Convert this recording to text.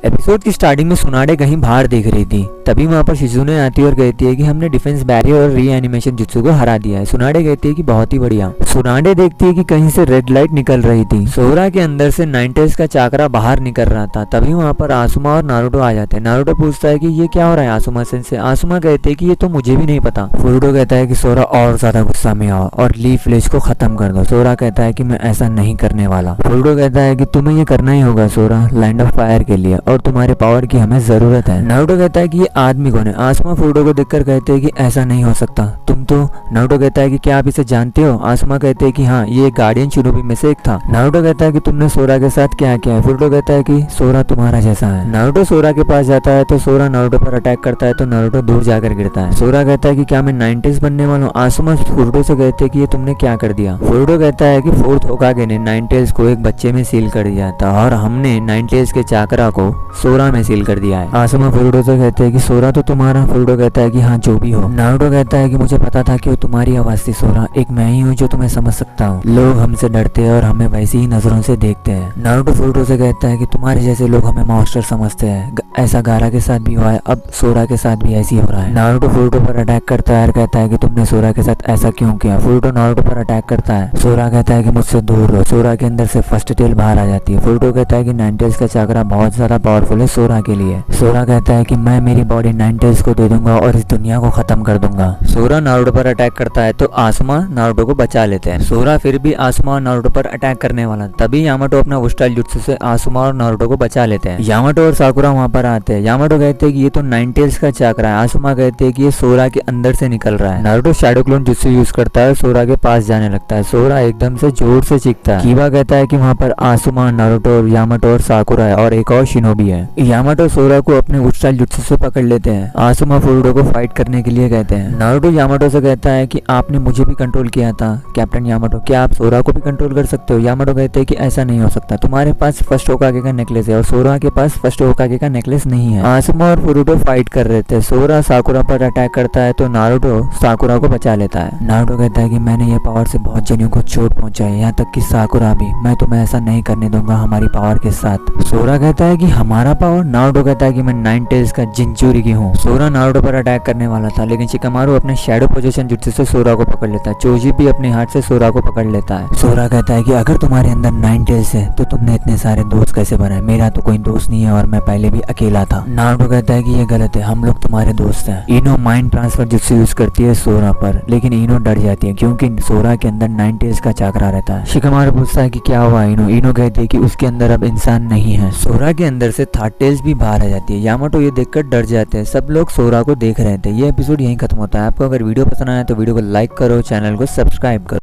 Episode की starting में सुनाडे कहीं बाहर देख रही थी, तभी वहाँ पर शिजुने आती है और कहती है कि हमने डिफेंस बैरियर और रीएनिमेशन जुत्सु को हरा दिया है। सुनाडे कहती है कि बहुत ही बढ़िया। सुनाडे देखती है कि कहीं से रेड लाइट निकल रही थी। सोरा के अंदर से नाइनटेल्स का चाकरा बाहर निकल रहा था, तभी वहाँ पर आसुमा और नारुतो आ जाते हैं। नारुतो पूछता है कि ये क्या हो रहा है आसुमा से। आसुमा कहते हैं कि ये तो मुझे भी नहीं पता। फुरुटो कहता है कि सोरा और ज्यादा गुस्सा में आओ और लीफ विलेज को खत्म कर दो। सोरा कहता है कि मैं ऐसा नहीं करने वाला। फुरुटो कहता है कि तुम्हें ये करना ही होगा सोरा, लैंड ऑफ फायर के लिए, और तुम्हारे पावर की हमें जरूरत है। नारुतो कहता है कि ये आदमी कौन है। आसुमा फुरुटो को देखकर कहते हैं कि ऐसा नहीं हो सकता, तुम तो। नारुतो कहता है कि क्या आप इसे जानते हो। आसुमा कहते हैं कि हाँ, ये गार्डियन शिनोबी में से एक था। नारुतो कहता है कि तुमने सोरा के साथ क्या किया है। फुरुटो कहता है कि सोरा तुम्हारा जैसा है। नारुतो सोरा के पास जाता है तो सोरा नारुतो पर अटैक करता है तो नारुतो दूर जाकर गिरता है। सोरा कहता है कि क्या मैं 90s बनने वाला हूँ। आसुमा फुरुटो से कहते हैं कि ये तुमने क्या कर दिया। फुरुटो कहता है कि फोर्थ होकागे ने 90s को एक बच्चे में सील कर दिया था और हमने 90s के चाकरा को सोरा में सील कर दिया है। आसुमा फुरुटो से कहते हैं कि सोरा तो तुम्हारा। फुरुटो कहता है कि हाँ, जो भी हो। नारुतो कहता है कि मुझे पता था कि वो तुम्हारी आवाज थी सोरा, एक मैं ही हूँ जो तुम्हें समझ सकता हूँ। लोग हमसे डरते हैं और हमें वैसी ही नजरों से देखते हैं। नारुतो फुरुटो से कहता है कि तुम्हारे जैसे लोग हमें मॉन्स्टर समझते हैं, ऐसा गारा के साथ भी हुआ है, अब सोरा के साथ भी ऐसी हो रहा है। नारुतो फुरुटो पर अटैक करता है और कहता है कि तुमने सोरा के साथ ऐसा क्यों किया। फुरुटो नारुतो पर अटैक करता है। सोरा कहता है कि मुझसे दूर रहो। सोरा के अंदर से फर्स्ट टेल बाहर आ जाती है। फुरुटो कहता है कि 90s का चाकरा बहुत ज्यादा पावरफुल है सोरा के लिए। सोरा कहता है कि मैं मेरी बॉडी 90s को दे दूंगा और इस दुनिया को खत्म कर दूंगा। सोरा नारुतो पर अटैक करता है तो आसुमा नारुतो को बचा लेते हैं। सोरा फिर भी आसुमा और नारुतो पर अटैक करने वाला, तभी यामाटो अपना वुस्टाइल जुत्सु से आसुमा और नारुतो को बचा लेते हैं। यामाटो और साकुरा वहाँ पर आते हैं। यामाटो कहते हैं कि ये तो 90s का चाकरा है। आसुमा कहते हैं कि ये सोरा के अंदर से निकल रहा है। Naruto shadow clone jutsu use करता है, सोरा के पास जाने लगता है। सोरा एकदम से जोर से चीखता है। कीबा कहता है कि वहाँ पर आसुमा, नारुतो, यामाटो और साकुरा है और एक और शिनोबी है। यामाटो सोरा को अपने वुस्टाइल जुत्सु से पकड़ लेते हैं। आसुमा फुरुटो को फाइट करने के लिए कहते हैं। नारुतो यामाटो से कहता है कि आपने मुझे भी कंट्रोल किया था कैप्टन यामाटो, क्या आप सोरा को भी कंट्रोल कर सकते हो। यामाटो कहते हैं कि ऐसा नहीं हो सकता, तुम्हारे पास फर्स्ट होकागे का नेकलेस है और सोरा के पास फर्स्ट होकागे का नेकलेस नहीं है। आसुमा और फुरुटो फाइट कर रहे थे। सोरा साकुरा पर अटैक करता है तो नारुतो साकुरा को बचा लेता है। नारुतो कहता है कि मैंने ये पावर से बहुत जनियों को चोट पहुंचाई, यहाँ तक कि साकुरा भी। मैं तुम्हें ऐसा नहीं करने दूंगा हमारी पावर के साथ। सोरा कहता है कि हमारा पावर। नारुतो कहता है कि मैं 90s का जिंचुरी हूँ। सोरा नारुतो पर अटैक करने वाला था, लेकिन शिकामारू अपने शैडो पोजीशन जुत्सु से सोरा को पकड़ लेता है। चोजी भी अपने हाथ से सोरा को पकड़ लेता है। सोरा कहता है कि अगर तुम्हारे अंदर 90s है तो तुमने इतने सारे दोस्त कैसे बनाए। मेरा तो कोई दोस्त नहीं है और मैं पहले भी अकेला था। नारुतो कहता है कि ये गलत है, हम लोग तुम्हारे दोस्त हैं। इनो माइंड ट्रांसफर जुत्सु यूज करती है सोरा पर, लेकिन इनो डर जाती है क्योंकि सोरा के अंदर 90s का चाकरा रहता है। शिकामारू पूछता है कि क्या हुआ इनो। इनो कहती है कि उसके अंदर अब इंसान नहीं है। सोरा के अंदर से थर्ड टेल्स भी बाहर आ जाती है। यामाटो ये देखकर डर जाते हैं। सब लोग सोरा को देख रहे थे। ये एपिसोड यहीं खत्म होता है। आपको अगर वीडियो पसंद आया तो वीडियो को लाइक करो, चैनल को सब्सक्राइब करो।